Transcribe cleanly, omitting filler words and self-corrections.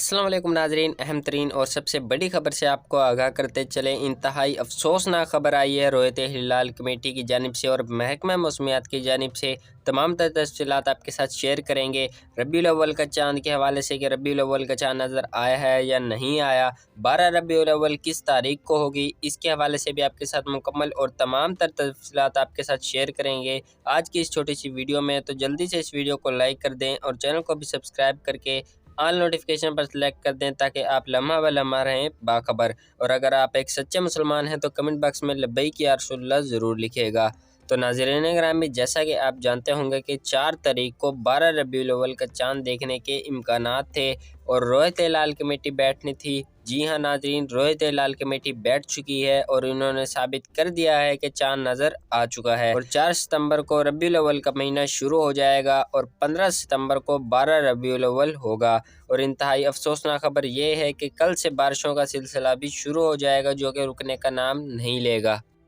अस्सलाम वालेकुम नाजरीन, अहम तरीन और सबसे बड़ी खबर से आपको आगाह करते चले। इंतहाई अफसोसनाक खबर आई है रोयत हिलाल कमेटी की जानिब से और महकमा मौसमियात की जानिब से। तमाम तर तफसीलात आपके साथ शेयर करेंगे। रबीउल अव्वल का चाँद के हवाले से कि रबीउल अव्वल का चाँद नज़र आया है या नहीं आया, 12 रबीउल अव्वल किस तारीख को होगी, इसके हवाले से भी आपके साथ मुकम्मल और तमाम तर तफसीलात आपके साथ शेयर करेंगे आज की इस छोटी सी वीडियो में। तो जल्दी से इस वीडियो को लाइक कर दें और चैनल को भी सब्सक्राइब करके ऑल नोटिफिकेशन पर सेलेक्ट कर दें ताकि आप लम्हा व लम्हा रहें बाखबर। और अगर आप एक सच्चे मुसलमान हैं तो कमेंट बॉक्स में लब्बैक या रसूलुल्लाह ज़रूर लिखिएगा। तो नाज़रीन ग्रामी, जैसा कि आप जानते होंगे कि 4 तारीख को 12 रबीउल अव्वल का चाँद देखने के इम्कानात थे और रोयत हिलाल कमेटी बैठनी थी। जी हाँ नाज़रीन, रोयत हिलाल कमेटी बैठ चुकी है और इन्होंने साबित कर दिया है कि चाँद नज़र आ चुका है। और 4 सितंबर को रबीउल अव्वल का महीना शुरू हो जाएगा और 15 सितंबर को 12 रबीउल अव्वल होगा। और इंतहाई अफसोसनाक खबर ये है कि कल से बारिशों का सिलसिला भी शुरू हो जाएगा, जो कि रुकने का नाम नहीं लेगा।